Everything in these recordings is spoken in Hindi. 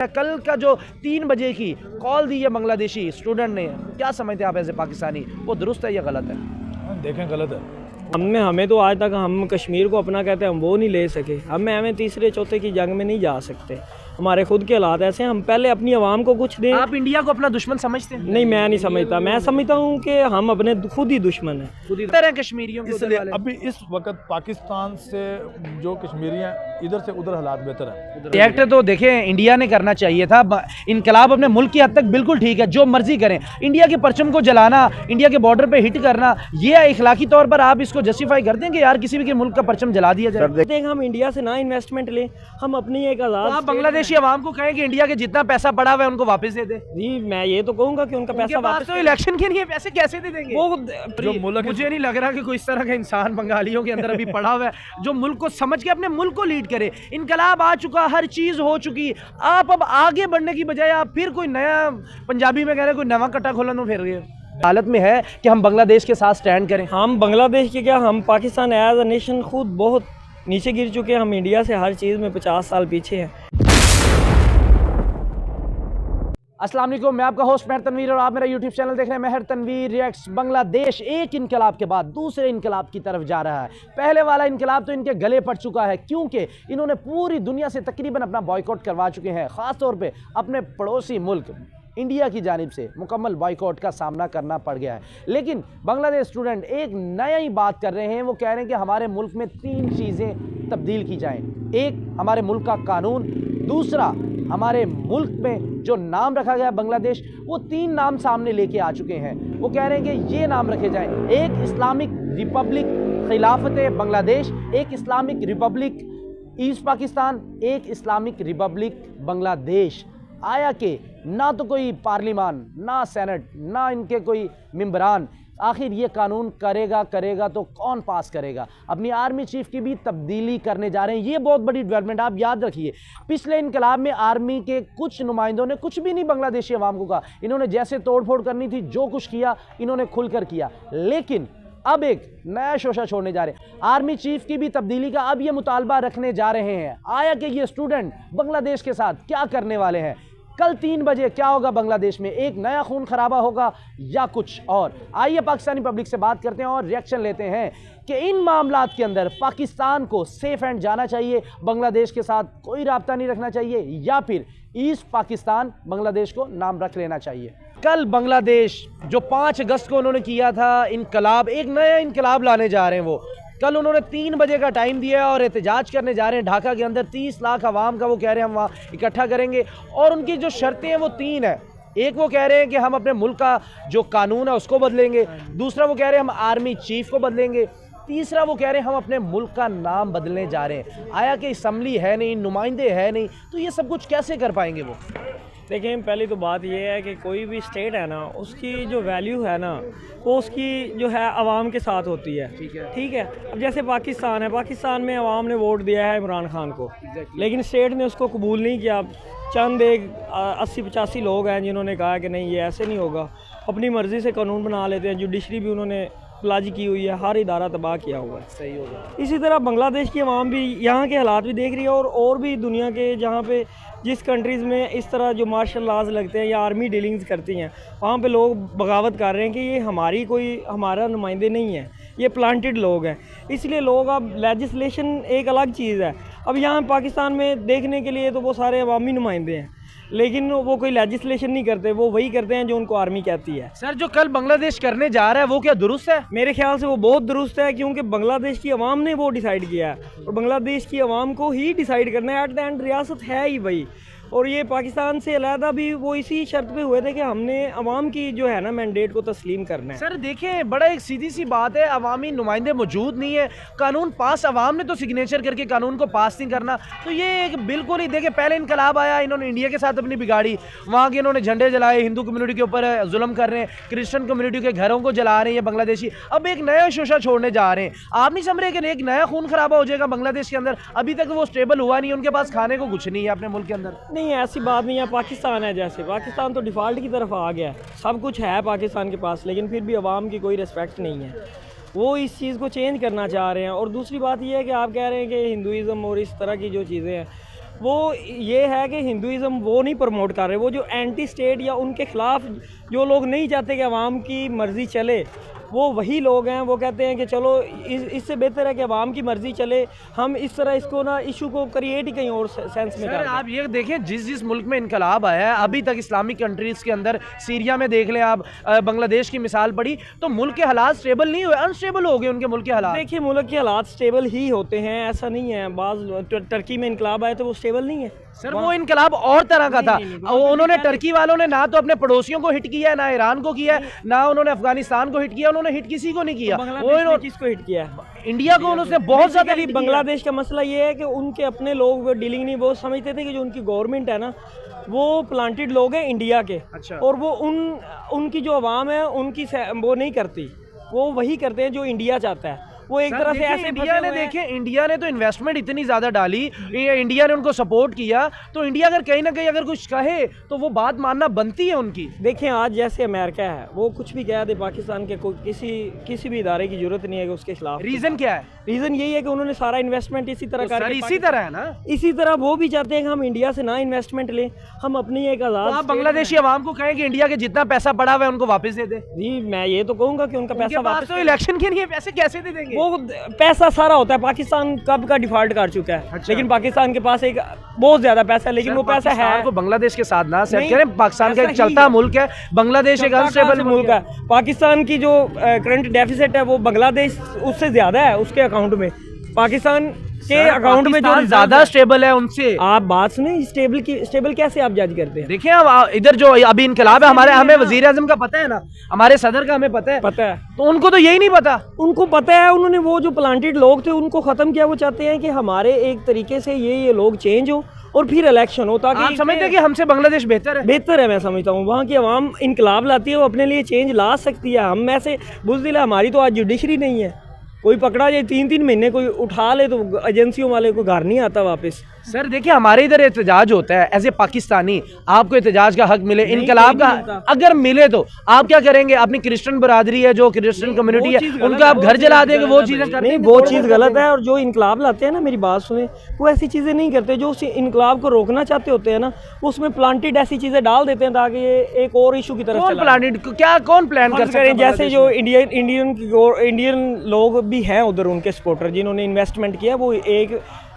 कल का जो 3 बजे की कॉल दी है बांग्लादेशी स्टूडेंट ने, क्या समझते हैं आप ऐसे पाकिस्तानी, वो दुरुस्त है या गलत है? देखें गलत है। हमें तो आज तक हम कश्मीर को अपना कहते हैं, हम वो नहीं ले सके। हमें तीसरे चौथे की जंग में नहीं जा सकते। हमारे खुद के हालात ऐसे हैं, हम पहले अपनी आवाम को कुछ दें। आप इंडिया को अपना दुश्मन समझते हैं? नहीं, मैं नहीं समझता। मैं समझता हूँ कि हम अपने खुद ही दुश्मन हैं, खुद ही तरह कश्मीरियों को। इसलिए अभी इस वक्त पाकिस्तान से जो कश्मीरी हैं इधर से उधर हालात बेहतर हैं। रिएक्ट तो देखें इंडिया ने करना चाहिए था। इनकलाब अपने मुल्क की हद तक बिल्कुल ठीक है, जो मर्जी करें। इंडिया के परचम को जलाना, इंडिया के बॉर्डर पे हिट करना, ये इखलाकी तौर पर आप इसको जस्टिफाई कर देंगे यार किसी भी के मुल्क का परचम जला दिया जाए? हम इंडिया से ना इन्वेस्टमेंट लें, हम अपनी एक आज़ाद। आप बांग्लादेशी अवाम को कहें कि इंडिया के जितना पैसा पड़ा हुआ है उनको वापस दे दे। जी, मैं ये तो कहूँगा कि उनका पैसा वापस। तो इलेक्शन के लिए पैसे कैसे दे देंगे? वो जो मुल्क, मुझे नहीं लग रहा कि कोई इस तरह का इंसान बंगालियों के अंदर अभी पड़ा हुआ है जो मुल्क को समझ के अपने मुल्क को लीड करे। इनकलाब आ चुका, हर चीज हो चुकी, आप अब आगे बढ़ने की बजाय आप फिर कोई नया, पंजाबी में कह रहे कोई नवा कट्टा खोलन तो फिर गए। हालत में है कि हम बांग्लादेश के साथ स्टैंड करें। हम बांग्लादेश के क्या, हम पाकिस्तान एज अ नेशन खुद बहुत नीचे गिर चुके हैं। हम इंडिया से हर चीज़ में 50 साल पीछे हैं। अस्सलाम वालेकुम, मैं आपका होस्ट मेहर तनवीर और आप मेरा यूट्यूब चैनल देख रहे हैं मेहर तनवीर रिएक्ट्स। बांग्लादेश एक इनकलाब के बाद दूसरे इनकलाब की तरफ जा रहा है। पहले वाला इनकलाब तो इनके गले पड़ चुका है, क्योंकि इन्होंने पूरी दुनिया से तकरीबन अपना बॉयकॉट करवा चुके हैं। ख़ास तौर पे अपने पड़ोसी मुल्क इंडिया की जानिब से मुकम्मल बॉयकॉट का सामना करना पड़ गया है। लेकिन बांग्लादेश स्टूडेंट एक नया ही बात कर रहे हैं। वो कह रहे हैं कि हमारे मुल्क में 3 चीज़ें तब्दील की जाएँ। एक, हमारे मुल्क का कानून। दूसरा, हमारे मुल्क में जो नाम रखा गया बांग्लादेश, वो 3 नाम सामने लेके आ चुके हैं। वो कह रहे हैं कि ये नाम रखे जाएं। एक इस्लामिक रिपब्लिक खिलाफत बांग्लादेश, एक इस्लामिक रिपब्लिक ईस्ट पाकिस्तान, एक इस्लामिक रिपब्लिक बांग्लादेश। आया कि ना तो कोई पार्लिमान, ना सेनेट, ना इनके कोई मेंबरान, आखिर ये कानून करेगा तो कौन पास करेगा? अपनी आर्मी चीफ की भी तब्दीली करने जा रहे हैं। ये बहुत बड़ी डेवलपमेंट। आप याद रखिए, पिछले इनकलाब में आर्मी के कुछ नुमाइंदों ने कुछ भी नहीं बांग्लादेशी अवाम को कहा। इन्होंने जैसे तोड़फोड़ करनी थी, जो कुछ किया इन्होंने खुलकर किया। लेकिन अब एक नया शोशा छोड़ने जा रहे हैं। आर्मी चीफ की भी तब्दीली का अब ये मुतालबा रखने जा रहे हैं। आया कि ये स्टूडेंट बांग्लादेश के साथ क्या करने वाले हैं? कल 3 बजे क्या होगा बांग्लादेश में? एक नया खून खराबा होगा या कुछ और? आइए पाकिस्तानी पब्लिक से बात करते हैं और रिएक्शन लेते हैं कि इन मामलात के अंदर पाकिस्तान को सेफ एंड जाना चाहिए, बांग्लादेश के साथ कोई राब्ता नहीं रखना चाहिए, या फिर ईस्ट पाकिस्तान बांग्लादेश को नाम रख लेना चाहिए। कल बांग्लादेश जो 5 अगस्त को उन्होंने किया था इनकलाब, एक नया इनकलाब लाने जा रहे हैं। वो कल उन्होंने 3 बजे का टाइम दिया और एहतजाज करने जा रहे हैं ढाका के अंदर। 30 लाख आवाम का वो कह रहे हैं हम वहाँ इकट्ठा करेंगे। और उनकी जो शर्तें हैं वो 3 है। एक, वो कह रहे हैं कि हम अपने मुल्क का जो कानून है उसको बदलेंगे। दूसरा, वो कह रहे हैं हम आर्मी चीफ को बदलेंगे। तीसरा, वो कह रहे हैं हम अपने मुल्क का नाम बदलने जा रहे हैं। आया कि असम्बली है नहीं, नुमाइंदे है नहीं, तो ये सब कुछ कैसे कर पाएंगे वो? देखिए, पहली तो बात यह है कि कोई भी स्टेट है ना, उसकी जो वैल्यू है ना, वो उसकी जो है आवाम के साथ होती है। ठीक है। अब जैसे पाकिस्तान है, पाकिस्तान में आवाम ने वोट दिया है इमरान खान को, लेकिन स्टेट ने उसको कबूल नहीं किया। चंद एक 80-85 लोग हैं जिन्होंने कहा कि नहीं, ये ऐसे नहीं होगा। अपनी मर्ज़ी से कानून बना लेते हैं। जुडिशरी भी उन्होंने प्लाजी की हुई है, हर इदारा तबाह किया हुआ है। सही होगा। इसी तरह बांग्लादेश की आवाम भी यहाँ के हालात भी देख रही है, और भी दुनिया के जहाँ पे जिस कंट्रीज़ में इस तरह जो मार्शल लॉज लगते हैं या आर्मी डीलिंग्स करती हैं, वहाँ पे लोग बगावत कर रहे हैं कि ये हमारा नुमाइंदे नहीं है, ये प्लांटेड लोग हैं। इसलिए लोग, अब लेजिस्लेशन एक अलग चीज़ है। अब यहाँ पाकिस्तान में देखने के लिए तो वो सारे अवामी नुमाइंदे हैं, लेकिन वो कोई लेजिस्लेशन नहीं करते। वो वही करते हैं जो उनको आर्मी कहती है। सर, जो कल बांग्लादेश करने जा रहा है वो क्या दुरुस्त है? मेरे ख्याल से वो बहुत दुरुस्त है, क्योंकि बांग्लादेश की आवाम ने वो डिसाइड किया है और बांग्लादेश की आवाम को ही डिसाइड करना है। एट द एंड रियासत है ही वही। और ये पाकिस्तान से अलहदा भी वो इसी शर्त पे हुए थे कि हमने अवाम की जो है ना मैंडेट को तस्लीम करना है। सर देखें, बड़ा एक सीधी सी बात है, अवामी नुमाइंदे मौजूद नहीं है, कानून पास अवाम ने तो सिग्नेचर करके कानून को पास नहीं करना। तो ये एक बिल्कुल ही, देखें पहले इनकलाब आया, इन्होंने इंडिया के साथ अपनी बिगाड़ी, वहाँ के इन्होंने झंडे जलाए, हिंदू कम्युनिटी के ऊपर जुल्म कर रहे हैं, क्रिश्चियन कम्युनिटी के घरों को जला रहे हैं ये बांग्लादेशी। अब एक नया शोशा छोड़ने जा रहे हैं। आप नहीं समझ रहे कि एक नया खून खराबा हो जाएगा बांग्लादेश के अंदर? अभी तक वो स्टेबल हुआ नहीं, उनके पास खाने को कुछ नहीं है अपने मुल्क के अंदर। नहीं, ऐसी बात नहीं है। पाकिस्तान है, जैसे पाकिस्तान तो डिफ़ॉल्ट की तरफ आ गया है, सब कुछ है पाकिस्तान के पास, लेकिन फिर भी अवाम की कोई रिस्पेक्ट नहीं है। वो इस चीज़ को चेंज करना चाह रहे हैं। और दूसरी बात यह है कि आप कह रहे हैं कि हिंदुइज़्म और इस तरह की जो चीज़ें हैं, वो ये है कि हिंदुइज़्म वो नहीं प्रमोट कर रहे, वो जो एंटी स्टेट या उनके ख़िलाफ़ जो लोग नहीं चाहते कि अवाम की मर्ज़ी चले, वो वही लोग हैं। वो कहते हैं कि चलो इससे बेहतर है कि अवाम की मर्ज़ी चले, हम इस तरह इसको ना इशू को क्रिएट ही कहीं और सेंस में सर आप ये देखें, जिस मुल्क में इनकलाब आया है अभी तक इस्लामिक कंट्रीज़ के अंदर, सीरिया में देख लें आप, बांग्लादेश की मिसाल पड़ी, तो मुल्क के हालात स्टेबल नहीं हुए, अनस्टेबल हो गए उनके मुल्क के हालात। देखिए मुल्क के हालात स्टेबल ही होते हैं, ऐसा नहीं है। बाज़ टर्की में इनकलाब आए तो वो स्टेबल नहीं है सर, वो इनकलाब और तरह का था। उन्होंने, टर्की वालों ने ना तो अपने पड़ोसियों को हिट किया है, ना ईरान को किया है, ना उन्होंने अफगानिस्तान को हिट किया, उन्होंने हिट किसी को नहीं किया। वो किसको हिट किया है? इंडिया को उन्होंने बहुत ज्यादा हिट किया। बांग्लादेश का मसला ये है कि उनके अपने लोग वो डीलिंग नहीं, वो समझते थे कि जो उनकी गवर्नमेंट है ना वो प्लांटेड लोग हैं इंडिया के। अच्छा। और वो उनकी जो आवाम है उनकी वो नहीं करती, वो वही करते हैं जो इंडिया चाहता है। वो एक तरह से ऐसे इंडिया ने, देखे इंडिया ने तो इन्वेस्टमेंट इतनी ज्यादा डाली, इंडिया ने उनको सपोर्ट किया, तो इंडिया अगर कहीं ना कहीं अगर कुछ कहे तो वो बात मानना बनती है उनकी। देखें आज जैसे अमेरिका है, वो कुछ भी कह दे पाकिस्तान के किसी भी इदारे की जरूरत नहीं है कि उसके खिलाफ। रीजन क्या है? रीजन यही है कि उन्होंने सारा इन्वेस्टमेंट इसी तरह तो सर इसी तरह है ना, इसी तरह वो भी चाहते हैं कि हम इंडिया से ना इन्वेस्टमेंट लें, हम अपनी एक आज़ाद। तो आप बांग्लादेशी अवाम को कहें कि इंडिया के जितना पैसा पड़ा हुआ है उनको वापस दे दे। जी मैं ये तो कहूँगा कि उनका पैसा वापस, तो इलेक्शन के लिए पैसे कैसे दे देंगे? वो पैसा सारा होता है, पाकिस्तान कब का डिफॉल्ट कर चुका है। अच्छा। लेकिन पाकिस्तान के पास एक बहुत ज्यादा पैसा है, लेकिन वो पैसा है को बांग्लादेश के साथ ना सेट नहीं, करें। पाकिस्तान का एक चलता मुल्क है, बांग्लादेश एक अनस्टेबल मुल्क है। पाकिस्तान की जो करंट डेफिसिट है वो बांग्लादेश उससे ज्यादा है, उसके अकाउंट में, पाकिस्तान के अकाउंट में जो ज्यादा स्टेबल है उनसे। आप बात सुने, स्टेबल कैसे आप जज करते हैं? देखिए अब इधर जो अभी इनकलाब है हमारे, हमें वजीर आजम का पता है ना, हमारे सदर का हमें पता है, तो उनको तो यही नहीं पता। उनको पता है, उन्होंने वो जो प्लांटेड लोग थे उनको खत्म किया। वो चाहते हैं कि हमारे एक तरीके से ये लोग चेंज हो और फिर इलेक्शन हो, ताकि आप समझते हैं कि हमसे बांग्लादेश बेहतर है? बेहतर है, मैं समझता हूँ। वहाँ की आवाम इनकलाब लाती है, वो अपने लिए चेंज ला सकती है। हम ऐसे बुज़दिल है, हमारी तो आज जुडिशरी नहीं है। कोई पकड़ा जाए 3-3 महीने कोई उठा ले तो एजेंसियों वाले को घर नहीं आता वापस। सर देखिए हमारे इधर एहतजाज होता है, एज ए पाकिस्तानी आपको एहतजाज का हक मिले, इनकलाब का अगर मिले तो आप क्या करेंगे? अपनी क्रिश्चियन बरादरी है, जो क्रिश्चियन कम्युनिटी है, उनका आप घर जला देंगे, वो चीज़ें नहीं, वो चीज़ गलत है। और जो इनकलाब लाते हैं ना, मेरी बात सुने, वो ऐसी चीज़ें नहीं करते। जो उस इनकलाब को रोकना चाहते होते हैं ना, वो उसमें प्लांटेड ऐसी चीज़ें डाल देते हैं ताकि ये एक और इशू की तरफ चला। प्लांटेड क्या कौन प्लान कर सकते हैं? जैसे जो इंडियन लोग भी हैं उधर, उनके सपोर्टर जिन्होंने इन्वेस्टमेंट किया, वो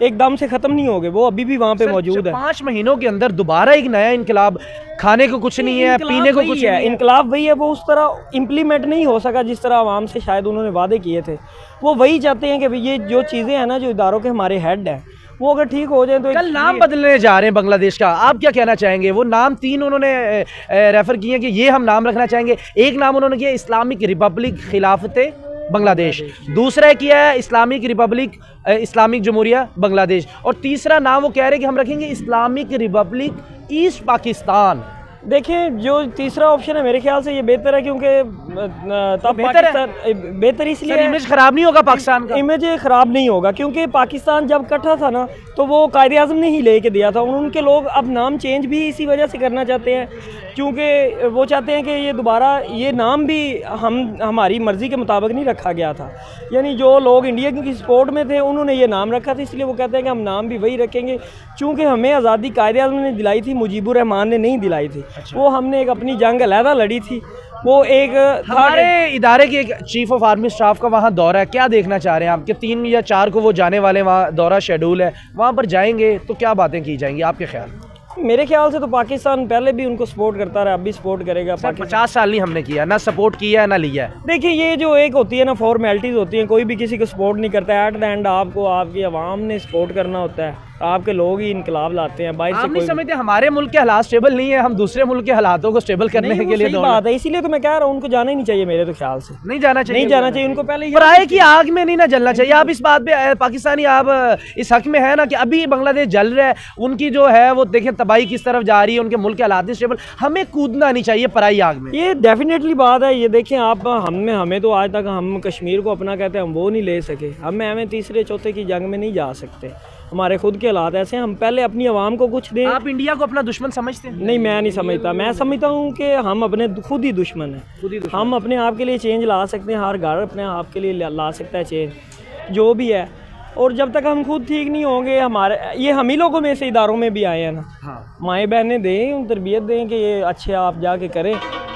एकदम से खत्म नहीं हो गए, वो अभी भी वहाँ पे मौजूद है। 5 महीनों के अंदर दोबारा एक नया इनकलाब, खाने को कुछ नहीं है, पीने को कुछ है, इनकलाब वही है। वो उस तरह इम्प्लीमेंट नहीं हो सका जिस तरह आवाम से शायद उन्होंने वादे किए थे। वो वही चाहते हैं कि ये जो चीज़ें हैं ना, जो इदारों के हमारे हेड हैं, वो अगर ठीक हो जाए तो। कल नाम बदलने जा रहे हैं बांग्लादेश का, आप क्या कहना चाहेंगे? वो नाम 3 उन्होंने रेफर किए कि ये हम नाम रखना चाहेंगे। एक नाम उन्होंने किया इस्लामिक रिपब्लिक खिलाफत बांग्लादेश, दूसरा किया है इस्लामिक रिपब्लिक इस्लामिक जमहूरिया बांग्लादेश, और तीसरा नाम वो कह रहे हैं कि हम रखेंगे इस्लामिक रिपब्लिक ईस्ट पाकिस्तान। देखें जो तीसरा ऑप्शन है मेरे ख्याल से ये बेहतर है, क्योंकि तब बेहतर इसलिए इमेज खराब नहीं होगा पाकिस्तान का। इमेज खराब नहीं होगा, क्योंकि पाकिस्तान जब कटा था ना तो वो कायदे आज़म ने ही लेके दिया था। उनके लोग अब नाम चेंज भी इसी वजह से करना चाहते हैं, क्योंकि वो चाहते हैं कि ये दोबारा ये नाम भी हमारी मर्ज़ी के मुताबिक नहीं रखा गया था। यानी जो लोग इंडिया की सपोर्ट में थे उन्होंने ये नाम रखा था, इसलिए वो कहते हैं कि हम नाम भी वही रखेंगे, चूँकि हमें आज़ादी कायदे आज़म ने दिलाई थी, मुजीबुर रहमान ने नहीं दिलाई थी। अच्छा। वो हमने एक अपनी जंग अलहदा लड़ी थी। वो एक हमारे इदारे के एक चीफ ऑफ आर्मी स्टाफ का वहाँ दौरा है, क्या देखना चाह रहे हैं आप? कि 3 या 4 को वो जाने वाले, वहाँ दौरा शेड्यूल है, वहाँ पर जाएंगे तो क्या बातें की जाएंगी आपके ख्याल? मेरे ख्याल से तो पाकिस्तान पहले भी उनको सपोर्ट करता रहा, अब भी सपोर्ट करेगा। 50 साल नहीं हमने किया, ना सपोर्ट किया है ना लिया है। देखिए ये जो एक होती है ना फॉर्मेलिटीज़ होती हैं, कोई भी किसी को सपोर्ट नहीं करता है। एट द एंड आपको आपकी आवाम ने सपोर्ट करना होता है, आपके लोग ही इनकलाब लाते हैं। बाहर से नहीं समझते हमारे मुल्क के हालात स्टेबल नहीं है, हम दूसरे मुल्क के हालातों को स्टेबल करने के लिए बात है। इसीलिए तो मैं कह रहा हूँ उनको जाना ही नहीं चाहिए, मेरे तो ख्याल से नहीं जाना चाहिए उनको। पहले पराये की आग में नहीं ना जलना चाहिए। आप इस बात पे पाकिस्तानी आप इस हक में है ना कि अभी बांग्लादेश जल रहा है, उनकी जो है वो देखें तबाही किस तरफ जा रही है, उनके मुल्क के हालात नहीं स्टेबल, हमें कूदना नहीं चाहिए पराई आग में। ये डेफिनेटली बात है। ये देखें आप, हमें तो आज तक हम कश्मीर को अपना कहते हैं, हम वो नहीं ले सके। हमें तीसरे चौथे की जंग में नहीं जा सकते, हमारे खुद के हालात ऐसे हैं। हम पहले अपनी आवाम को कुछ दें। आप इंडिया को अपना दुश्मन समझते हैं? नहीं, मैं नहीं समझता। मैं समझता हूँ कि हम अपने खुद ही दुश्मन हैं। हम अपने आप के लिए चेंज ला सकते हैं, हर घर अपने आप के लिए ला सकता है चेंज, जो भी है। और जब तक हम खुद ठीक नहीं होंगे, हमारे ये हम ही लोगों में से इदारों में भी आए हैं ना, हाँ। माएँ बहनें दें, तरबियत दें कि ये अच्छे आप जाके करें,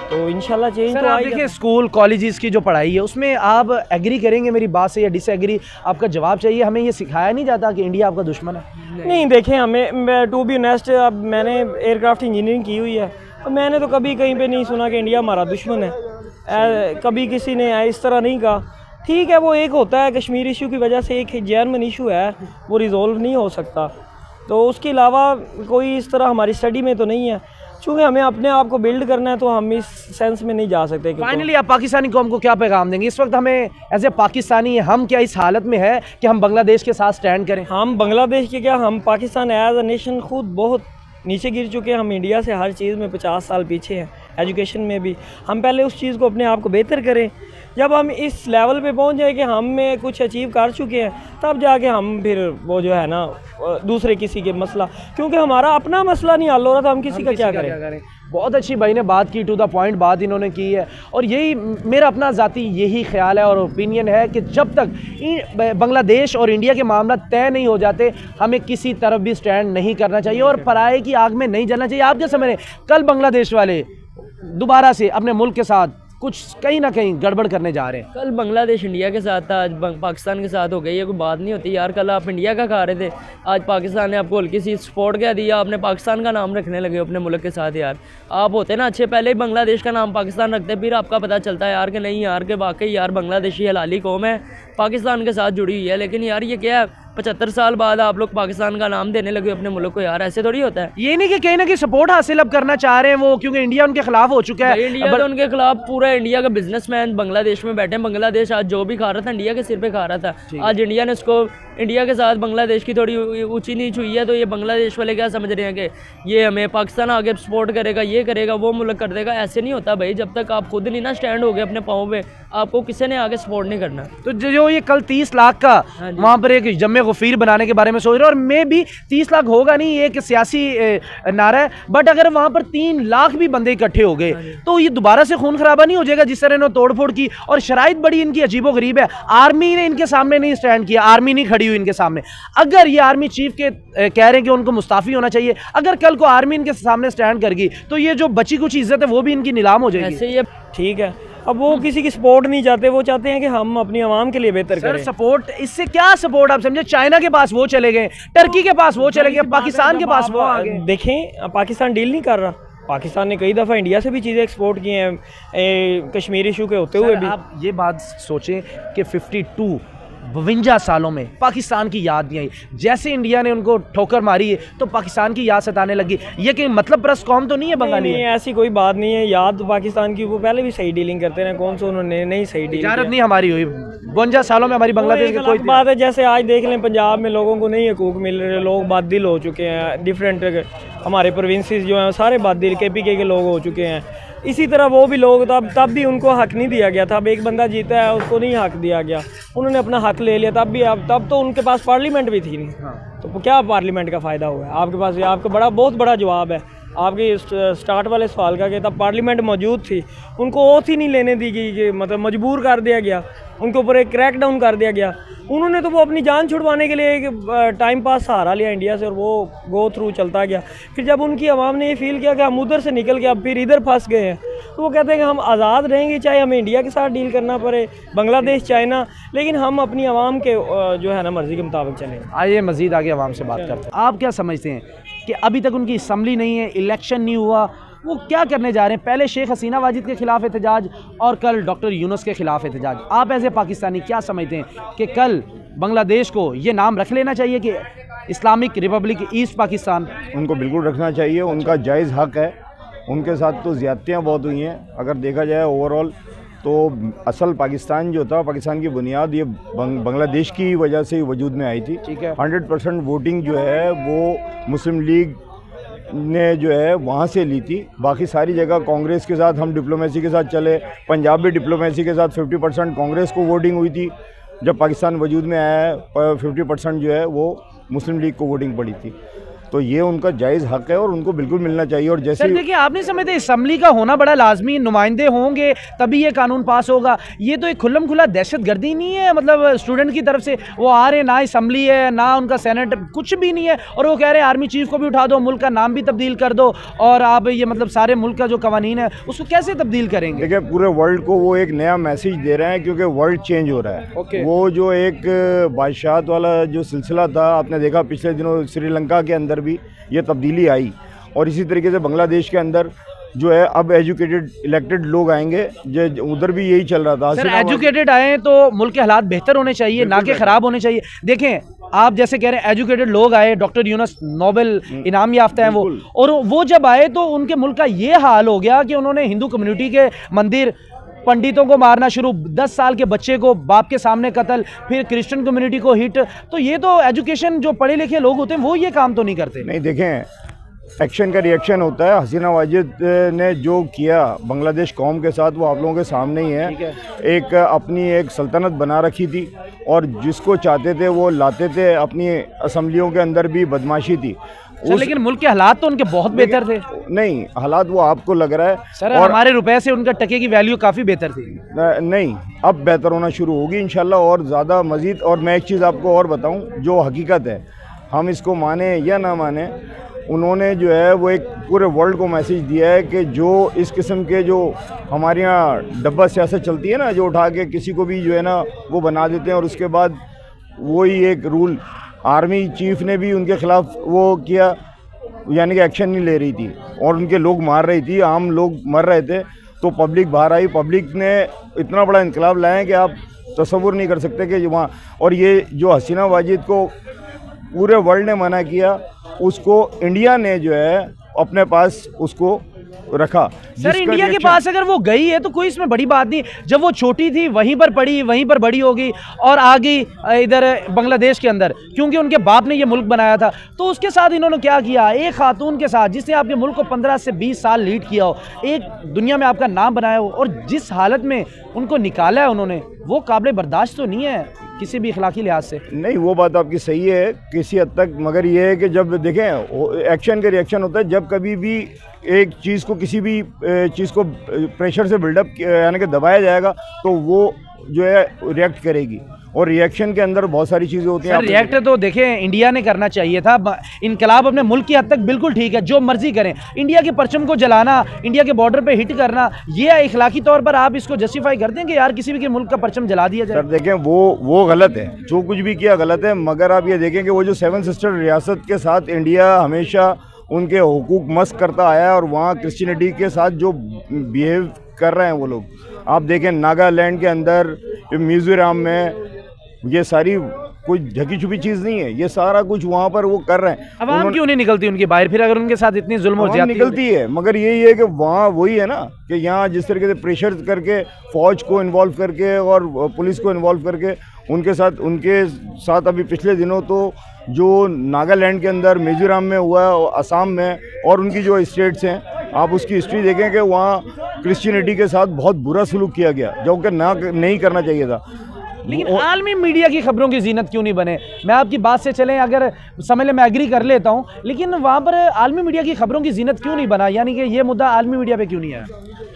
तो इंशाल्लाह चेंज सर तो आप आएगा। देखिए स्कूल कॉलेजेस की जो पढ़ाई है उसमें आप एग्री करेंगे मेरी बात से या डिसएग्री, आपका जवाब चाहिए। हमें ये सिखाया नहीं जाता कि इंडिया आपका दुश्मन है? नहीं देखें, हमें टू बी ऑनेस्ट, अब मैंने एयरक्राफ्ट इंजीनियरिंग की हुई है, तो मैंने तो कभी कहीं पे नहीं सुना कि इंडिया हमारा दुश्मन है। कभी किसी ने इस तरह नहीं कहा। ठीक है, वो एक होता है कश्मीर इशू की वजह से, एक जेन्युइन इशू है, वो रिजॉल्व नहीं हो सकता, तो उसके अलावा कोई इस तरह हमारी स्टडी में तो नहीं है। चूँकि हमें अपने आप को बिल्ड करना है तो हम इस सेंस में नहीं जा सकते। फाइनली आप पाकिस्तानी कौम को क्या पैगाम देंगे इस वक्त? हमें एज ए पाकिस्तानी हम क्या इस हालत में है कि हम बांग्लादेश के साथ स्टैंड करें? हम बांग्लादेश के क्या, हम पाकिस्तान एज अ नेशन खुद बहुत नीचे गिर चुके हैं। हम इंडिया से हर चीज़ में 50 साल पीछे हैं, एजुकेशन में भी। हम पहले उस चीज़ को अपने आप को बेहतर करें। जब हम इस लेवल पे पहुंच जाए कि हम में कुछ अचीव कर चुके हैं, तब जाके हम फिर वो जो है ना दूसरे किसी के मसला, क्योंकि हमारा अपना मसला नहीं हल हो रहा, तो हम किसी का क्या करें। बहुत अच्छी भाई ने बात की, टू द पॉइंट बात इन्होंने की है, और यही मेरा अपना ज़ाती यही ख्याल है और ओपिनियन है कि जब तक बांग्लादेश और इंडिया के मामला तय नहीं हो जाते, हमें किसी तरफ भी स्टैंड नहीं करना चाहिए और पराये की आग में नहीं जलना चाहिए। आप क्या समझ रहे हैं, कल बांग्लादेश वाले दोबारा से अपने मुल्क के साथ कुछ कहीं ना कहीं गड़बड़ करने जा रहे हैं? कल बांग्लादेश इंडिया के साथ था, आज पाकिस्तान के साथ हो गई, ये कोई बात नहीं होती यार। कल आप इंडिया का खा रहे थे, आज पाकिस्तान ने आपको हल्की सी सपोर्ट क्या दिया, आपने पाकिस्तान का नाम रखने लगे अपने मुल्क के साथ। यार आप होते ना अच्छे, पहले ही बांग्लादेश का नाम पाकिस्तान रखते, फिर आपका पता चलता है यार कि नहीं यार के वाकई यार बांग्लादेशी हलाली कौम है, पाकिस्तान के साथ जुड़ी हुई है। लेकिन यार ये क्या है, 75 साल बाद आप लोग पाकिस्तान का नाम देने लगे अपने मुल्क को। यार ऐसे थोड़ी होता है। ये नहीं कि कहीं ना कहीं सपोर्ट हासिल अब करना चाह रहे हैं वो, क्योंकि इंडिया उनके खिलाफ हो चुका है। इंडिया तो उनके खिलाफ, पूरा इंडिया का बिजनेसमैन बांग्लादेश में बैठे हैं। बांग्लादेश आज जो भी खा रहा था इंडिया के सिर पे खा रहा था। आज इंडिया ने उसको, इंडिया के साथ बांग्लादेश की थोड़ी ऊंची नीच हुई है, तो ये बांग्लादेश वाले क्या समझ रहे हैं कि ये हमें पाकिस्तान आगे सपोर्ट करेगा, ये करेगा, वो मुल्क कर देगा। ऐसे नहीं होता भाई, जब तक आप खुद नहीं ना स्टैंड हो गए अपने पाँव पे, आपको किसी ने आगे सपोर्ट नहीं करना। तो जो ये कल 30 लाख का वहाँ पर एक जम्मे गफीर बनाने के बारे में सोच रहे हैं, और मैं भी 30 लाख होगा नहीं, एक सियासी नारा है, बट अगर वहाँ पर 3 लाख भी बंदे इकट्ठे हो गए तो ये दोबारा से खून खराबा नहीं हो जाएगा जिस तरह इन्होंने तोड़फोड़ की? और शराइत बड़ी इनकी अजीबो गरीब है, आर्मी ने इनके सामने नहीं स्टैंड किया, आर्मी नहीं खड़ी हुई इनके सामने। अगर ये आर्मी चीफ के कह रहे हैं कि उनको मुस्ताफी होना चाहिए, अगर कल को आर्मी इनके सामने स्टैंड कर गई तो ये जो बची कुछ इज्जत है वो भी इनकी नीलाम हो जाएगी। ऐसे ये ठीक है, अब वो किसी की सपोर्ट नहीं चाहते, वो चाहते हैं कि हम अपनी आवाम के लिए बेहतर सर करें। सपोर्ट, इससे क्या सपोर्ट आप समझे? चाइना के पास वो चले गए, टर्की के पास वो चले गए, पाकिस्तान के पास वो आ गए। देखें, पाकिस्तान डील नहीं कर रहा। पाकिस्तान ने कई दफ़ा इंडिया से भी चीज़ें एक्सपोर्ट की हैं कश्मीर इशू के होते हुए भी। आप ये बात सोचें कि 52 सालों में पाकिस्तान की याद नहीं आई। जैसे इंडिया ने उनको ठोकर मारी है तो पाकिस्तान की याद सताने लगी। ये कि मतलब परस्त कौम तो नहीं है बंगाली? नहीं, ऐसी कोई बात नहीं है। याद तो पाकिस्तान की, वो पहले भी सही डीलिंग करते हैं, कौन सा उन्होंने नहीं सही डीलिंग इजारत नहीं हमारी हुई 52 सालों में हमारी बांग्लादेश की कोई बात है। जैसे आज देख लें, पंजाब में लोगों को नहीं हकूक मिल रहे, लोग बाददिल हो चुके हैं। डिफरेंट हमारे प्रोविंसेस जो हैं सारे बाददिल KPK के लोग हो चुके हैं। इसी तरह वो भी लोग, तब भी उनको हक नहीं दिया गया था। अब एक बंदा जीता है, उसको नहीं हक दिया गया, उन्होंने अपना हक ले लिया। तब तो उनके पास पार्लियामेंट भी थी नहीं। तो क्या पार्लियामेंट का फ़ायदा हुआ है आपके पास? आपका बहुत बड़ा जवाब है आपके स्टार्ट वाले सवाल का कि तब पार्लियामेंट मौजूद थी, उनको ओथ ही नहीं लेने दी गई, कि मतलब मजबूर कर दिया गया, उनके ऊपर एक क्रैक डाउन कर दिया गया। उन्होंने तो वो अपनी जान छुड़वाने के लिए एक टाइम पास सहारा लिया इंडिया से, और वो गो थ्रू चलता गया। फिर जब उनकी आवाम ने ये फील किया कि हम उधर से निकल के अब फिर इधर फंस गए हैं, तो वो कहते हैं कि हम आज़ाद रहेंगे, चाहे हमें इंडिया के साथ डील करना पड़े, बांग्लादेश, चाइना, लेकिन हम अपनी आवाम के जो है ना मर्ज़ी के मुताबिक चलेंगे। आइए मज़ीद आगे आवाम से बात करते हैं। आप क्या समझते हैं कि अभी तक उनकी असम्बली नहीं है, इलेक्शन नहीं हुआ, वो क्या करने जा रहे हैं? पहले शेख हसीना वाजिद के खिलाफ एहतजाज और कल डॉक्टर यूनुस के खिलाफ एहतजाज। आप ऐसे पाकिस्तानी क्या समझते हैं कि कल बांग्लादेश को ये नाम रख लेना चाहिए कि इस्लामिक रिपब्लिक ईस्ट पाकिस्तान? उनको बिल्कुल रखना चाहिए, उनका जायज़ हक है। उनके साथ तो ज़्यादतियाँ बहुत हुई हैं। अगर देखा जाए ओवरऑल तो असल पाकिस्तान जो था, पाकिस्तान की बुनियाद ये बांग्लादेश की वजह से वजूद में आई थी। ठीक है। 100% वोटिंग जो है वो मुस्लिम लीग ने जो है वहाँ से ली थी। बाकी सारी जगह कांग्रेस के साथ हम डिप्लोमेसी के साथ चले। पंजाब भी डिप्लोमेसी के साथ 50% कांग्रेस को वोटिंग हुई थी। जब पाकिस्तान वजूद में आया है 50% जो है वो मुस्लिम लीग को वोटिंग पड़ी थी। तो ये उनका जायज़ हक है और उनको बिल्कुल मिलना चाहिए। और जैसे सर देखिए, आप नहीं समझते असम्बली का होना बड़ा लाजमी, नुमाइंदे होंगे तभी ये कानून पास होगा। ये तो एक खुल्लम खुला दहशतगर्दी नहीं है, मतलब स्टूडेंट की तरफ से वो आ रहे, ना असम्बली है ना उनका सेनेट, कुछ भी नहीं है, और वो कह रहे हैं आर्मी चीफ को भी उठा दो, मुल्क का नाम भी तब्दील कर दो, और आप ये मतलब सारे मुल्क का जो कवानीन है उसको कैसे तब्दील करेंगे? देखिए, पूरे वर्ल्ड को वो एक नया मैसेज दे रहे हैं क्योंकि वर्ल्ड चेंज हो रहा है। ओके। वो जो एक बादशाहत वाला जो सिलसिला था, आपने देखा पिछले दिनों श्रीलंका के अंदर भी ये तब्दीली आई, और इसी तरीके से बांग्लादेश के अंदर जो है अब एजुकेटेड इलेक्टेड लोग आएंगे, जो उधर भी यही चल रहा था। सर एजुकेटेड आए तो मुल्क के हालात बेहतर होने चाहिए, ना कि खराब होने चाहिए। देखें, आप जैसे कह रहे हैं एजुकेटेड लोग आए, डॉक्टर यूनुस नोबेल इनाम याफ्ता हैं वो, और वो जब आए तो उनके मुल्क का ये हाल हो गया कि उन्होंने हिंदू कम्युनिटी के मंदिर, पंडितों को मारना शुरू, 10 साल के बच्चे को बाप के सामने कत्ल, फिर क्रिश्चियन कम्युनिटी को हिट। तो ये तो एजुकेशन जो पढ़े लिखे लोग होते हैं वो ये काम तो नहीं करते। नहीं, देखें, एक्शन का रिएक्शन होता है। हसीना वाजिद ने जो किया बांग्लादेश कौम के साथ वो आप लोगों के सामने ही है। एक अपनी एक सल्तनत बना रखी थी और जिसको चाहते थे वो लाते थे, अपनी असम्बलियों के अंदर भी बदमाशी थी। लेकिन मुल्क के हालात तो उनके बहुत बेहतर थे। नहीं, हालात वो आपको लग रहा है सर, और हमारे रुपए से उनका टके की वैल्यू काफ़ी बेहतर थी। नहीं, अब बेहतर होना शुरू होगी इंशाल्लाह, और ज़्यादा मज़ीद। और मैं एक चीज़ आपको और बताऊं, जो हकीकत है, हम इसको माने या ना माने, उन्होंने जो है वो एक पूरे वर्ल्ड को मैसेज दिया है कि जो इस किस्म के जो हमारे यहाँ डब्बा सियासत चलती है ना, जो उठा के किसी को भी जो है ना वो बना देते हैं, और उसके बाद वही एक रूल, आर्मी चीफ ने भी उनके खिलाफ वो किया, यानी कि एक्शन नहीं ले रही थी और उनके लोग मार रही थी, आम लोग मर रहे थे, तो पब्लिक बाहर आई। पब्लिक ने इतना बड़ा इनकलाब लाया कि आप तसव्वुर नहीं कर सकते कि वहाँ। और ये जो हसीना वाजिद को पूरे वर्ल्ड ने मना किया, उसको इंडिया ने जो है अपने पास उसको रखा। सर इंडिया के पास अगर वो गई है तो कोई इसमें बड़ी बात नहीं। जब वो छोटी थी वहीं पर पढ़ी, वहीं पर बड़ी होगी और आ गई इधर बांग्लादेश के अंदर, क्योंकि उनके बाप ने ये मुल्क बनाया था। तो उसके साथ इन्होंने क्या किया, एक खातून के साथ जिसने आपके मुल्क को 15 से 20 साल लीड किया हो, एक दुनिया में आपका नाम बनाया हो, और जिस हालत में उनको निकाला है उन्होंने, वो काबिल बर्दाश्त तो नहीं है किसी भी इखलाकी लिहाज से। नहीं, वो बात आपकी सही है किसी हद तक, मगर ये है कि जब देखें एक्शन का रिएक्शन होता है, जब कभी भी एक चीज़ को, किसी भी चीज़ को प्रेशर से बिल्डअप यानी कि दबाया जाएगा तो वो जो है रिएक्ट करेगी, और रिएक्शन के अंदर बहुत सारी चीज़ें होती हैं। रिएक्ट तो देखें इंडिया ने करना चाहिए था। इनकलाब अपने मुल्क की हद तक बिल्कुल ठीक है, जो मर्जी करें। इंडिया के परचम को जलाना, इंडिया के बॉर्डर पे हिट करना, ये इखलाकी तौर पर आप इसको जस्टिफाई कर दें कि यार किसी भी के मुल्क का परचम जला दिया जाए? सर देखें, वो गलत है, जो कुछ भी किया गलत है, मगर आप ये देखें कि वो जो 7 सिस्टर रियासत के साथ इंडिया हमेशा उनके हुकूक मस्क करता आया है, और वहाँ क्रिश्चियनिटी के साथ जो बिहेव कर रहे हैं वो लोग, आप देखें नागालैंड के अंदर, मिज़ोरम में, ये सारी कोई ढकी छुपी चीज़ नहीं है, ये सारा कुछ वहाँ पर वो कर रहे हैं। अवाम क्यों नहीं निकलती उनकी बाहर, फिर अगर उनके साथ इतनी जुल्म और ज्यादती निकलती है, मगर यही है कि वहाँ वही है ना कि यहाँ जिस तरीके से प्रेशर करके, फौज को इन्वॉल्व करके और पुलिस को इन्वॉल्व करके उनके साथ अभी पिछले दिनों तो जो नागालैंड के अंदर, मिज़ोरम में हुआ है, असम में, और उनकी जो स्टेट्स हैं, आप उसकी हिस्ट्री देखें कि वहाँ क्रिश्चियनिटी के साथ बहुत बुरा सलूक किया गया, जो कि नहीं करना चाहिए था। लेकिन आलमी मीडिया की खबरों की जीनत क्यों नहीं बने? मैं आपकी बात से चलें, अगर समझ लें, मैं एग्री कर लेता हूं, लेकिन वहां पर आलमी मीडिया की खबरों की जीनत क्यों नहीं बना, यानी कि ये मुद्दा आलमी मीडिया पे क्यों नहीं आया?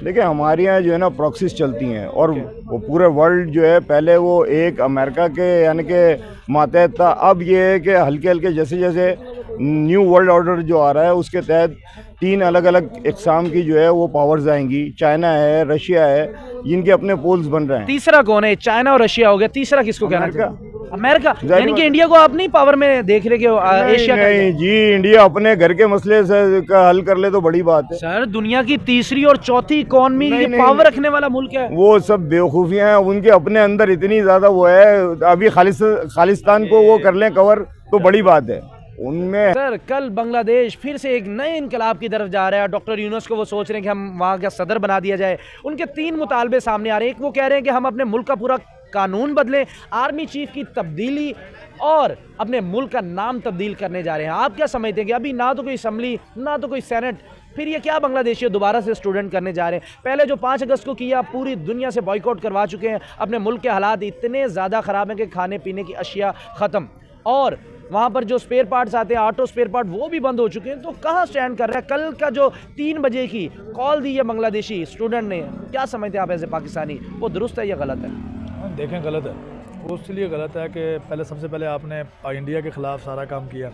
देखिए, हमारे यहाँ जो है ना प्रॉक्सीज चलती हैं, और वो पूरे वर्ल्ड जो है, पहले वो एक अमेरिका के यानी कि मातहत था, अब ये है कि हल्के हल्के जैसे जैसे न्यू वर्ल्ड ऑर्डर जो आ रहा है उसके तहत 3 अलग अलग इकसाम की जो है वो पावर्स आएंगी। चाइना है, रशिया है, इनके अपने पोल्स बन रहे हैं। तीसरा कौन है? चाइना और रशिया हो गया, तीसरा किसको कहना चाहिए? अमेरिका। यानी कि इंडिया को आप नहीं पावर में देख रहे कि एशिया का? नहीं जी, इंडिया अपने घर के मसले से का हल कर ले तो बड़ी बात है। सर दुनिया की तीसरी और चौथी इकॉनमी पावर रखने वाला मुल्क है। वो सब बेवकूफ़ियाँ हैं, उनके अपने अंदर इतनी ज़्यादा वो है, अभी खालिस्तान को वो कर लें कवर तो बड़ी बात है उनमें। सर कल बांग्लादेश फिर से एक नए इनकलाब की तरफ जा रहा है। डॉक्टर यूनुस को वो सोच रहे हैं कि हम वहाँ का सदर बना दिया जाए। उनके 3 मुतालबे सामने आ रहे हैं। एक वो कह रहे हैं कि हम अपने मुल्क का पूरा कानून बदलें, आर्मी चीफ की तब्दीली, और अपने मुल्क का नाम तब्दील करने जा रहे हैं। आप क्या समझते हैं कि अभी ना तो कोई असम्बली ना तो कोई सेनेट, फिर ये क्या बांग्लादेशी दोबारा से स्टूडेंट करने जा रहे हैं? पहले जो 5 अगस्त को किया पूरी दुनिया से बॉयकॉट करवा चुके हैं। अपने मुल्क के हालात इतने ज़्यादा ख़राब हैं कि खाने पीने की अशिया ख़त्म, और वहाँ पर जो स्पेयर पार्ट्स आते हैं, ऑटो स्पेयर पार्ट, वो भी बंद हो चुके हैं। तो कहाँ स्टैंड कर रहा है? कल का जो 3 बजे की कॉल दी है बांग्लादेशी स्टूडेंट ने, क्या समझते हैं आप एज ए पाकिस्तानी, वो दुरुस्त है या गलत है? देखें गलत है, वो इसलिए गलत है कि पहले सबसे पहले आपने इंडिया के ख़िलाफ़ सारा काम किया,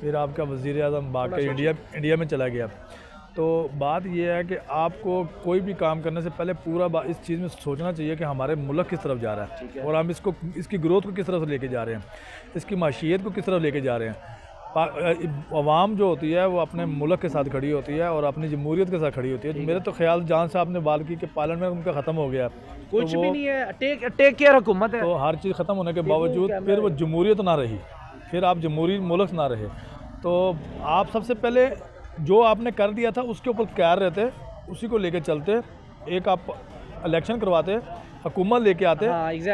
फिर आपका वज़ीर आज़म भाग के इंडिया में चला गया। तो बात यह है कि आपको कोई भी काम करने से पहले पूरा इस चीज़ में सोचना चाहिए कि हमारे मुल्क किस तरफ जा रहा है और हम इसकी ग्रोथ को किस तरफ लेके जा रहे हैं, इसकी माशियत को किस तरफ लेके जा रहे हैं। अवाम जो होती है वो अपने मुल्क के साथ खड़ी होती है और अपनी जमहूरियत के साथ खड़ी होती है। मेरे तो ख्याल जान साहब ने बात की कि पार्लियामेंट उनका ख़त्म हो गया, कुछ भी नहीं है, टेक केयर हुकूमत है। तो हर चीज़ ख़त्म होने के बावजूद फिर वो जमहूरियत ना रही, फिर आप जमहूरी मुल्क ना रहे। तो आप सबसे पहले जो आपने कर दिया था उसके ऊपर तैयार रहते, उसी को लेके चलते, एक आप इलेक्शन करवाते, हुकूमत लेके आते,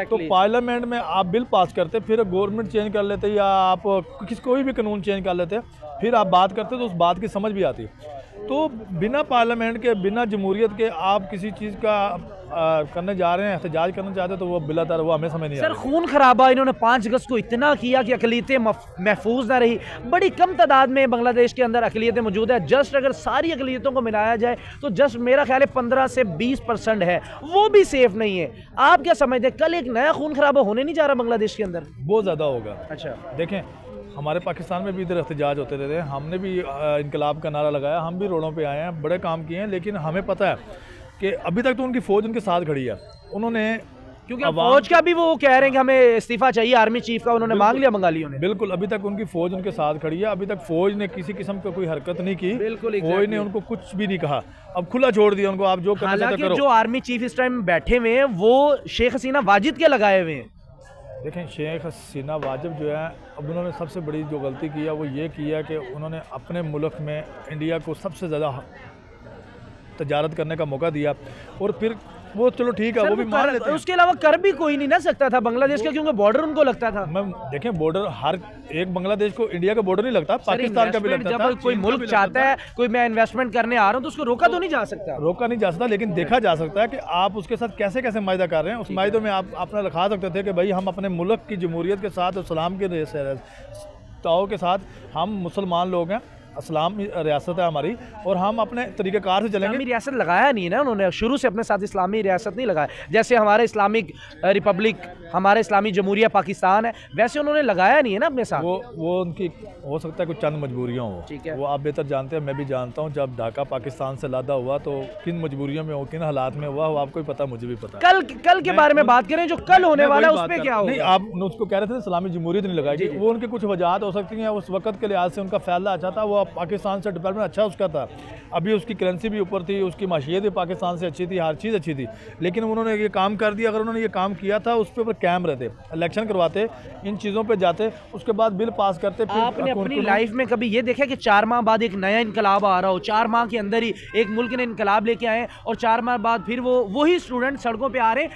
तो पार्लियामेंट में आप बिल पास करते, फिर गवर्नमेंट चेंज कर लेते या आप कोई भी कानून चेंज कर लेते, फिर आप बात करते तो उस बात की समझ भी आती। तो बिना पार्लियामेंट के, बिना जमहूरियत के आप किसी चीज़ का करने जा रहे हैं, एहतजाज करना चाहते तो वो बिलातर वो हमें समझ नहीं आ रहा। सर खून खराबा इन्होंने 5 अगस्त को इतना किया कि अकलियतें महफूज ना रही। बड़ी कम तादाद में बांग्लादेश के अंदर अकलियतें मौजूद है। जस्ट अगर सारी अकलियतों को मिलाया जाए तो जस्ट मेरा ख्याल है 15 से 20% है, वो भी सेफ नहीं है। आप क्या समझते हैं, कल एक नया खून खराबा होने नहीं जा रहा बांग्लादेश के अंदर? बहुत ज़्यादा होगा। अच्छा देखें, हमारे पाकिस्तान में भी इधर एहतजाज होते रहते हैं, हमने भी इनकलाब का नारा लगाया, हम भी रोडों पे आए हैं, बड़े काम किए हैं, लेकिन हमें पता है कि अभी तक तो उनकी फ़ौज उनके साथ खड़ी है। उन्होंने क्योंकि फौज का भी वो कह रहे हैं कि हमें इस्तीफा चाहिए, आर्मी चीफ का उन्होंने मांग लिया बंगालियों ने। बिल्कुल, अभी तक उनकी फ़ौज उनके साथ खड़ी है, अभी तक फ़ौज ने किसी किस्म का कोई हरकत नहीं की, फौज ने उनको कुछ भी नहीं कहा, अब खुला छोड़ दिया उनको, आप जो करना चाहते करो। जो आर्मी चीफ इस टाइम बैठे हुए हैं वो शेख हसीना वाजिद के लगाए हुए हैं। देखें, शेख हसीना वाजिद जो है, अब उन्होंने सबसे बड़ी जो गलती की है वो ये किया कि उन्होंने अपने मुल्क में इंडिया को सबसे ज़्यादा तजारत करने का मौका दिया, और फिर वो चलो ठीक है वो भी मान लेते हैं। उसके अलावा कर भी कोई नहीं ना सकता था बांग्लादेश का, क्योंकि बॉर्डर उनको लगता था। मैं देखें, बॉर्डर हर एक बांग्लादेश को इंडिया का बॉर्डर नहीं लगता, पाकिस्तान का भी लगता था। जब कोई मुल्क चाहता है कोई मैं इन्वेस्टमेंट करने आ रहा हूँ तो उसको रोका तो नहीं जा सकता, रोका नहीं जा सकता, लेकिन देखा जा सकता है कि आप उसके साथ कैसे कैसे मायदा कर रहे हैं। उस मायदे में आप अपना लिखा सकते थे कि भाई हम अपने मुल्क की जमहूरियत के साथ, इस्लाम के ताव के साथ, हम मुसलमान लोग हैं, इस्लाम रियासत है हमारी, और हम अपने तरीक़ेकार से चलेंगे। इस्लामी रियासत लगाया नहीं है ना उन्होंने, शुरू से अपने साथ इस्लामी रियासत नहीं लगाया। जैसे हमारे इस्लामिक रिपब्लिक, हमारा इस्लामी जमहूरिया पाकिस्तान है, वैसे उन्होंने लगाया नहीं है ना अपने साथ। वो उनकी हो सकता है कुछ चंद मजबूरियाँ हो, ठीक है, वो आप बेहतर जानते हैं, मैं भी जानता हूँ। जब ढाका पाकिस्तान से लादा हुआ तो किन मजबूरियों में हो, किन हालात में हुआ, वो आपको भी पता, मुझे भी पता। कल के बारे में बात करें, जो कल होने वाला है उस पर क्या होगा? नहीं, आप उसको कह रहे थे इस्लामी जमहूरियत नहीं लगाएगी, वो उनके कुछ वजह हो सकती हैं। उस वक्त के लिहाज से उनका फैसला अच्छा था, वो पाकिस्तान से डेवलपमेंट अच्छा उसका था, अभी उसकी करेंसी भी ऊपर थी, उसकी माशियत भी पाकिस्तान से अच्छी थी, हर चीज़ अच्छी थी, लेकिन उन्होंने ये काम कर दिया। अगर उन्होंने ये काम किया था, उस पर कैम रहते, इलेक्शन करवाते, इन चीज़ों पे जाते, उसके बाद बिल पास करते। आपने अपनी लाइफ में कभी ये देखा कि 4 माह बाद एक नया इनकलाब आ रहा हो, 4 माह के अंदर ही एक मुल्क ने इनकलाब लेके आए और 4 माह बाद फिर वही स्टूडेंट सड़कों पे आ रहे हैं,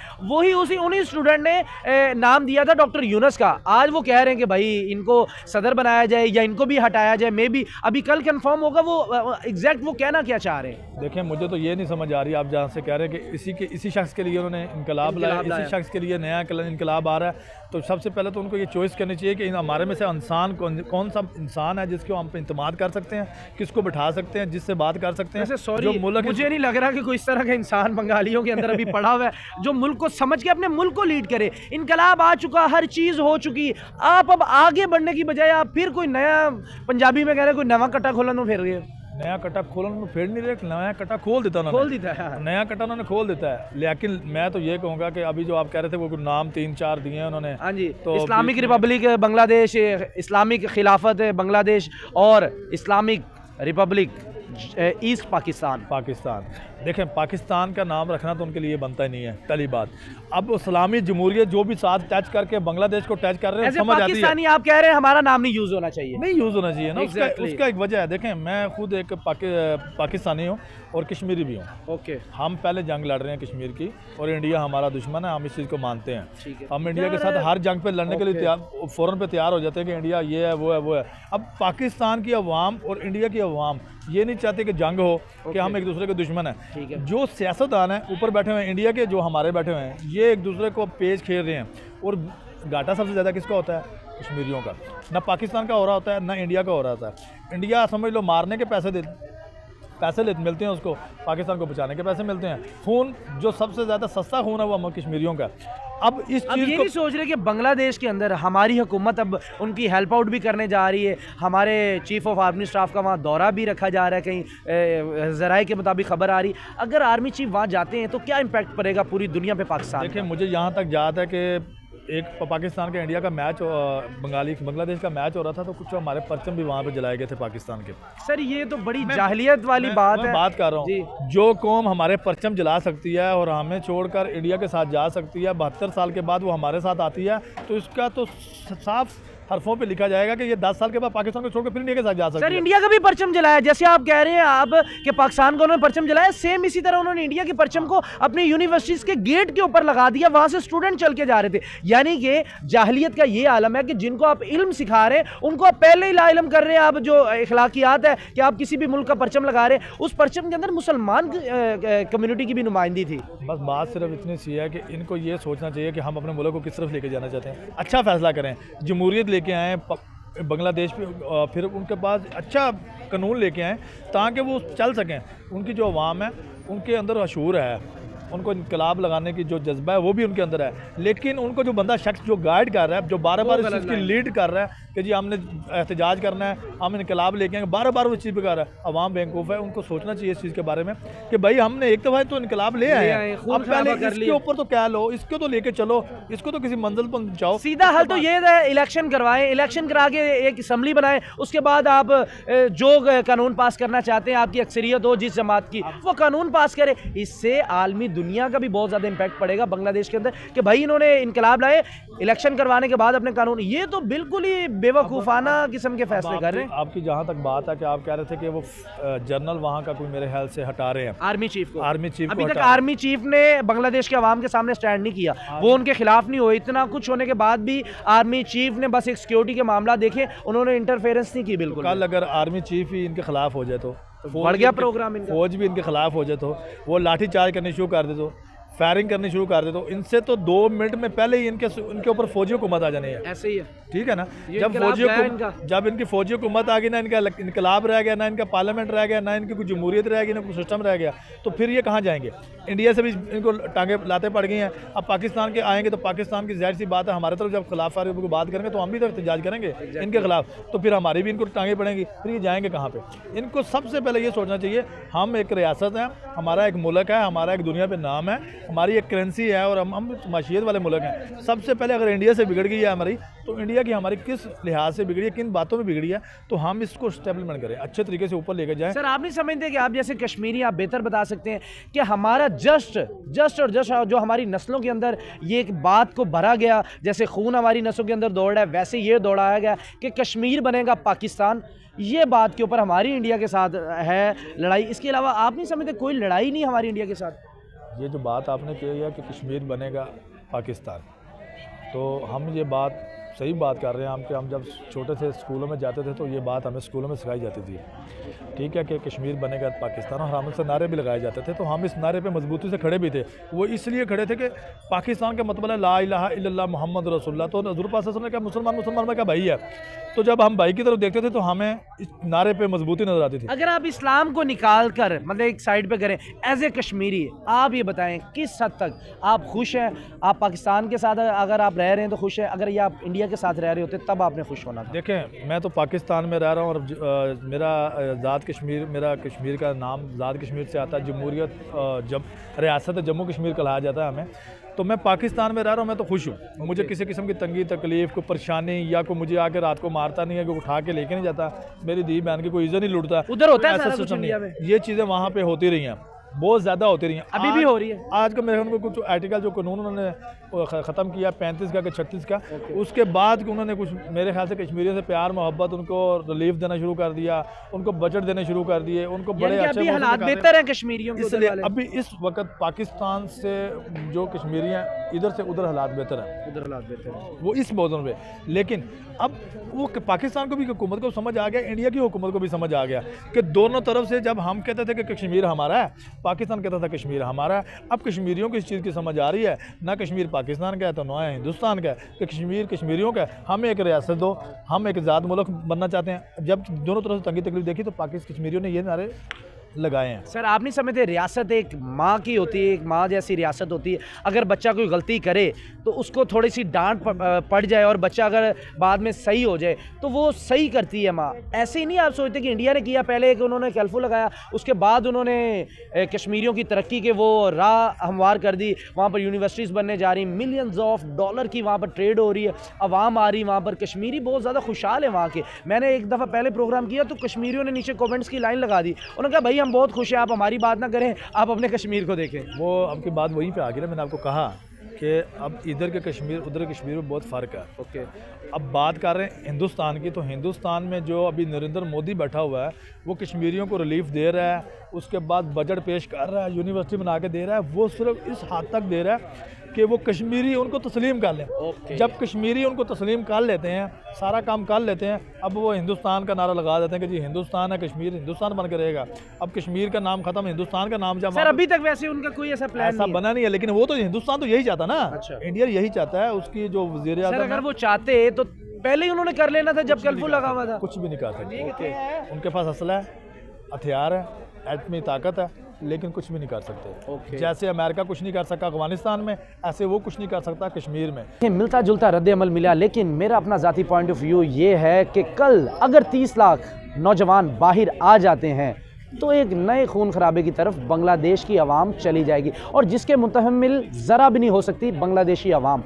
उन्हीं स्टूडेंट ने नाम दिया था डॉक्टर यूनुस का, आज वो कह रहे हैं कि भाई इनको सदर बनाया जाए या इनको भी हटाया जाए। मे बी अभी कल कंफर्म होगा वो एग्जैक्ट वो कहना क्या चाह रहे हैं। देखें, मुझे तो ये नहीं समझ आ रही, आप जहाँ से कह रहे हैं कि इसी शख्स के लिए उन्होंने इनकलाब लाया, इसी शख्स के लिए नया इनकलाब आ रहा है, तो सबसे पहले तो उनको ये चॉइस करनी चाहिए कि हमारे में से इंसान कौन सा इंसान है जिसको हम पे इंतमाद कर सकते हैं, किसको बिठा सकते हैं, जिससे बात कर सकते हैं। जो मुल्क, मुझे नहीं लग रहा कि कोई इस तरह का इंसान बंगालियों के अंदर अभी पड़ा हुआ है जो मुल्क को समझ के अपने मुल्क को लीड करे। इनकलाब आ चुका, हर चीज़ हो चुकी, आप अब आगे बढ़ने की बजाय आप फिर कोई नया, पंजाबी में कह रहे कोई नवा कट्टा खोलन में फिर रहे। नया कट्टा खोलन में फेर नहीं रहे, नया कट्टा खोल देता उन्होंने, खोल देता है, नया कट्टा उन्होंने खोल देता है। लेकिन मैं तो ये कहूँगा कि अभी जो आप कह रहे थे वो नाम 3-4 दिए हैं उन्होंने। हाँ जी, तो इस्लामिक रिपब्लिक बांग्लादेश, इस्लामिक खिलाफत बांग्लादेश और इस्लामिक रिपब्लिक ईस्ट पाकिस्तान। देखें, पाकिस्तान का नाम रखना तो उनके लिए बनता ही नहीं है, पहली बात। अब इस्लामी जमहूरियत जो भी साथ टच करके बांग्लादेश को टच कर रहे हैं, समझ आती है। आप कह रहे हैं हमारा नाम नहीं यूज होना चाहिए, नहीं यूज होना चाहिए ना, उसका एक वजह है। देखें, मैं खुद एक पाकिस्तानी हूँ और कश्मीरी भी हूँ। ओके, हम पहले जंग लड़ रहे हैं कश्मीर की, और इंडिया हमारा दुश्मन है, हम इस चीज़ को मानते हैं। हम इंडिया के साथ हर जंग पे लड़ने के लिए फ़ौरन पे तैयार हो जाते हैं कि इंडिया ये है वो है। अब पाकिस्तान की अवाम और इंडिया की अवाम ये नहीं चाहते कि जंग हो, कि हम एक दूसरे के दुश्मन हैं। जो सियासतदान है ऊपर बैठे हुए हैं, इंडिया के जो हमारे बैठे हुए हैं, ये एक दूसरे को पेच खेल रहे हैं, और घाटा सबसे ज़्यादा किसका होता है? कश्मीरियों का, ना पाकिस्तान का हो रहा होता है ना इंडिया का हो रहा होता है। इंडिया समझ लो मारने के पैसे मिलते हैं उसको, पाकिस्तान को बचाने के पैसे मिलते हैं। खून जो सबसे ज़्यादा सस्ता खून है वो हम कश्मीरियों का। अब इस अब चीज़ ये को नहीं सोच रहे कि बांग्लादेश के अंदर हमारी हुकूमत अब उनकी हेल्प आउट भी करने जा रही है। हमारे चीफ ऑफ आर्मी स्टाफ का वहाँ दौरा भी रखा जा रहा है, कहीं ज़राए के मुताबिक खबर आ रही। अगर आर्मी चीफ वहाँ जाते हैं तो क्या इम्पैक्ट पड़ेगा पूरी दुनिया पे पाकिस्तान? देखिए, मुझे यहाँ तक याद है कि एक पाकिस्तान का इंडिया का मैच, बांग्लादेश का मैच हो रहा था, तो कुछ हमारे परचम भी वहाँ पे जलाए गए थे पाकिस्तान के। सर ये तो बड़ी जाहिलियत वाली बात है। मैं बात कर रहा हूँ, जो कौम हमारे परचम जला सकती है और हमें छोड़कर इंडिया के साथ जा सकती है, 72 साल के बाद वो हमारे साथ आती है, तो इसका तो साफ हरफों पे लिखा जाएगा कि ये 10 साल के बाद पाकिस्तान को छोड़कर फिर इंडिया के साथ जा सकती है। सर इंडिया का भी परचम जलाया, जैसे आप कह रहे हैं आप कि पाकिस्तान को उन्होंने परचम जलाया, सेम इसी तरह उन्होंने इंडिया के परचम को अपनी यूनिवर्सिटीज के गेट के ऊपर लगा दिया, वहां से स्टूडेंट चल के जा रहे थे। यानी कि जाहिलियत का ये आलम है कि जिनको आप इल्म सिखा रहे हैं उनको आप पहले ही लाइलम कर रहे हैं। आप जो इखलाकियात है कि आप किसी भी मुल्क का परचम लगा रहे हैं, उस परचम के अंदर मुसलमान कम्युनिटी की भी नुमाइंदी थी। बस बात सिर्फ इतनी सी है कि इनको ये सोचना चाहिए कि हम अपने मुल्क को किस तरफ लेके जाना चाहते हैं। अच्छा फैसला करें, जमहूरियत लेके आएँ बांग्लादेश पे, फिर उनके पास अच्छा कानून लेके आएँ ताकि वो चल सकें। उनकी जो अवाम है उनके अंदर अशूर है, उनको इनकलाब लगाने की जो जज्बा है वो भी उनके अंदर है, लेकिन उनको जो बंदा शख्स जो गाइड कर रहा है, जो बार बार इस चीज़ की लीड कर रहा है कि जी हमने एहतजाज करना है, हम इनकलाब लेके आएंगे, बार बार वो चीज़ पे कर रहा है। अवाम बेवकूफ़ है, उनको सोचना चाहिए इस चीज़ के बारे में कि भाई हमने एक दफ़ा तो इनकलाब ले आए हैं, अब पहले इसके ऊपर तो क्या लो, इसको तो लेके चलो, इसको तो किसी मंजिल पर पहुँचाओ। सीधा हल तो ये है, इलेक्शन करवाएं, इलेक्शन करा के एक असम्बली बनाएं, उसके बाद आप जो कानून पास करना चाहते हैं, आपकी अक्सरियत हो जिस जमात की, वो कानून पास करे। इससे आलमी दुनिया का भी बहुत ज़्यादा इम्पैक्ट पड़ेगा बांग्लादेश के अंदर कि भाई इन्होंने इनकलाब लाए, इलेक्शन करवाने के बाद अपने कानून, ये तो बिल्कुल ही बेवकूफ़ाना किस्म के फैसले कर रहे हैं। आपकी जहाँ तक बात है कि आप कह रहे थे कि वो जनरल वहाँ का कोई मेरे ख्याल से हटा रहे हैं आर्मी चीफ को, अभी तक हटा आर्मी चीफ ने बांग्लादेश के अवाम के सामने स्टैंड नहीं किया, वो उनके खिलाफ नहीं हुए। इतना कुछ होने के बाद भी आर्मी चीफ ने बस एक सिक्योरिटी के मामला देखे, उन्होंने इंटरफेरेंस नहीं की बिल्कुल। कल अगर आर्मी चीफ ही इनके खिलाफ हो जाए तो बढ़ गया प्रोग्राम इनका, फौज भी इनके खिलाफ हो जाए तो वो लाठी चार्ज करनी शुरू कर दे, तो फायरिंग करनी शुरू कर दे, तो इनसे तो 2 मिनट में पहले ही इनके ऊपर फौजी हुकूमत आ जानी है। ऐसे ही है, ठीक है ना। जब इनकी फौजी हुकूमत आ गई, ना इनका इनकलाब रह गया, ना इनका पार्लियामेंट रह गया, ना इनकी कोई जमहूरियत रह गई, ना कोई सिस्टम रह गया, तो फिर ये कहाँ जाएंगे। इंडिया से भी इनको टांगे लाते पड़ गई हैं, अब पाकिस्तान के आएंगे तो पाकिस्तान की जाहिर सी बात है हमारे तरफ जब खिलाफ की बात करेंगे तो हम भी तो एहतजाज करेंगे इनके खिलाफ, तो फिर हमारी भी इनको टांगे पड़ेंगी, फिर ये जाएंगे कहाँ पे। इनको सबसे पहले ये सोचना चाहिए हम एक रियासत हैं, हमारा एक मुल्क है, हमारा एक दुनिया पे नाम है, हमारी एक करेंसी है और हम माशियत वाले मुल्क हैं। सबसे पहले अगर इंडिया से बिगड़ गई है हमारी, तो इंडिया की हमारी किस लिहाज से बिगड़ी है, किन बातों में बिगड़ी है, तो हम इसको स्टेबलमेंट करें, अच्छे तरीके से ऊपर लेकर जाएं। सर आप नहीं समझते कि आप जैसे कश्मीरी आप बेहतर बता सकते हैं कि हमारा जस्ट जो हमारी नस्लों के अंदर ये एक बात को भरा गया, जैसे खून हमारी नस्लों के अंदर दौड़ रहा है, वैसे ये दौड़ाया गया कि कश्मीर बनेगा पाकिस्तान, ये बात के ऊपर हमारी इंडिया के साथ है लड़ाई। इसके अलावा आप नहीं समझते कोई लड़ाई नहीं हमारी इंडिया के साथ? ये जो बात आपने कही है कि कश्मीर बनेगा पाकिस्तान, तो हम ये बात सही बात कर रहे हैं। हम जब छोटे थे स्कूलों में जाते थे तो ये बात हमें स्कूलों में सिखाई जाती थी, ठीक है, कि कश्मीर बनेगा पाकिस्तान, और हमसे नारे भी लगाए जाते थे, तो हम इस नारे पे मजबूती से खड़े भी थे। वो इसलिए खड़े थे कि पाकिस्तान का मतलब है ला इलाहा इल्लल्लाह मुहम्मद रसूलुल्लाह, तो हज़रत पाक सल्लल्लाहु अलैहि वसल्लम ने कहा मुसलमान में क्या भाई है, तो जब हम भाई की तरफ देखते थे तो हमें इस नारे पे मजबूती नजर आती थी। अगर आप इस्लाम को निकाल कर मतलब एक साइड पे करें एज ए कश्मीरी, आप ये बताएं किस हद तक आप खुश हैं? आप पाकिस्तान के साथ अगर आप रह रहे हैं तो खुश हैं, अगर ये आप इंडिया के साथ रह रहे होते तब आपने खुश होना था? देखें, मैं तो पाकिस्तान में रह रहा हूँ और मेरा ज़ात कश्मीर, मेरा कश्मीर का नाम ज़ात कश्मीर से आता है, जमहूरियत जब रियासत जम्मू कश्मीर कहा जाता है हमें, तो मैं पाकिस्तान में रह रहा हूँ, मैं तो खुश हूँ। मुझे किसी किस्म की तंगी तकलीफ़, कोई परेशानी या कोई मुझे आके रात को मारता नहीं है, कोई उठा के लेके नहीं जाता, मेरी दी बहन की कोई इज्जत नहीं लूटता, उधर होता है ऐसा सारा सिस्टम कुछ इंडिया में। ये चीज़ें वहाँ पे होती रही हैं, बहुत ज़्यादा होती रही हैं, अभी भी हो रही है। आज का मेरे को कुछ आर्टिकल जो कानून उन्होंने ख़त्म किया 35 का कि 36 का, उसके बाद उन्होंने कुछ मेरे ख्याल से कश्मीरियों से प्यार मोहब्बत, उनको रिलीफ देना शुरू कर दिया, उनको बजट देने शुरू कर दिए, उनको बड़े अच्छे हालात बेहतर हैं कश्मीरियों के। इसलिए अभी इस वक्त पाकिस्तान से जो कश्मीरी हैं इधर से उधर हालात बेहतर हैं, उधर हालात बेहतर हैं वो इस मौजूद पे। लेकिन अब वो पाकिस्तान को भी हुकूमत को समझ आ गया, इंडिया की हुकूमत को भी समझ आ गया कि दोनों तरफ से जब हम कहते थे कि कश्मीर हमारा है, पाकिस्तान कहता था कश्मीर हमारा है, अब कश्मीरियों को इस चीज़ की समझ आ रही है, ना कश्मीर पाकिस्तान का है तो नया हिंदुस्तान का है कि कश्मीर कश्मीरियों का है, हमें एक रियासत दो, हम एक आज़ाद मुल्क बनना चाहते हैं। जब दोनों तरफ से तंगी तकलीफ देखी तो पाकिस्तान कश्मीरियों ने ये नारे लगाए हैं। सर आप नहीं समझते रियासत एक माँ की होती है, एक माँ जैसी रियासत होती है। अगर बच्चा कोई गलती करे तो उसको थोड़ी सी डांट पड़ जाए और बच्चा अगर बाद में सही हो जाए तो वो सही करती है माँ। ऐसे ही नहीं आप सोचते कि इंडिया ने किया, पहले एक उन्होंने कर्फ्यू लगाया, उसके बाद उन्होंने कश्मीरियों की तरक्की के वो राह हमवार कर दी, वहाँ पर यूनिवर्सिटीज़ बनने जा रही, मिलियंस ऑफ डॉलर की वहाँ पर ट्रेड हो रही है, आवाम आ रही वहाँ पर, कश्मीरी बहुत ज़्यादा खुशहाल है वहाँ के। मैंने एक दफ़ा पहले प्रोग्राम किया तो कश्मीरियों ने नीचे कमेंट्स की लाइन लगा दी, उन्होंने कहा भाई हम बहुत खुश हैं, आप हमारी बात ना करें, आप अपने कश्मीर को देखें। वो आपकी बात वहीं पे आ गई ना, मैंने आपको कहा कि अब इधर के कश्मीर उधर के कश्मीर में बहुत फ़र्क है। ओके, अब बात कर रहे हैं हिंदुस्तान की, तो हिंदुस्तान में जो अभी नरेंद्र मोदी बैठा हुआ है वो कश्मीरियों को रिलीफ दे रहा है, उसके बाद बजट पेश कर रहा है, यूनिवर्सिटी बना के दे रहा है। वो सिर्फ इस हद तक दे रहा है कि वो कश्मीरी उनको तस्लीम कर लें। जब कश्मीरी उनको तस्लीम कर लेते हैं, सारा काम कर लेते हैं, अब वो हिंदुस्तान का नारा लगा देते हैं कि जी हिंदुस्तान है, कश्मीर हिंदुस्तान बन के रहेगा। अब कश्मीर का नाम खत्म, हिंदुस्तान का नाम जब सर अभी तक वैसे उनका कोई ऐसा प्लान ऐसा बना नहीं है, लेकिन वो तो हिंदुस्तान तो यही चाहता ना। अच्छा। इंडिया यही चाहता है, उसकी जो वज़ीर सर आज़म अगर वो चाहते तो पहले ही उन्होंने कर लेना था जब कर्फ्यू लगा हुआ था। कुछ भी नहीं कर सकते। उनके पास असला है, हथियार है, एटमी ताकत है, लेकिन कुछ भी नहीं कर सकते। जैसे अमेरिका कुछ नहीं कर सका अफगानिस्तान में, ऐसे वो कुछ नहीं कर सकता कश्मीर में। मिलता जुलता रद्द अमल मिला, लेकिन मेरा अपना ज़ाती पॉइंट ऑफ व्यू ये है कि कल अगर 30 लाख नौजवान बाहर आ जाते हैं तो एक नए खून खराबे की तरफ बांग्लादेश की आवाम चली जाएगी, और जिसके मुतहम्मिल ज़रा भी नहीं हो सकती बांग्लादेशी आवाम।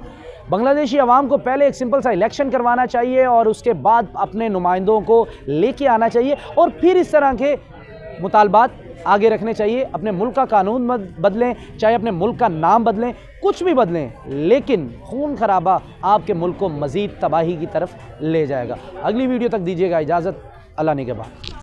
बांग्लादेशी आवाम को पहले एक सिंपल सा इलेक्शन करवाना चाहिए और उसके बाद अपने नुमाइंदों को लेके आना चाहिए, और फिर इस तरह के मुतालबात आगे रखने चाहिए। अपने मुल्क का कानून बदलें, चाहे अपने मुल्क का नाम बदलें, कुछ भी बदलें, लेकिन खून खराबा आपके मुल्क को मज़ीद तबाही की तरफ ले जाएगा। अगली वीडियो तक दीजिएगा इजाज़त, अल्लाह निगहबान।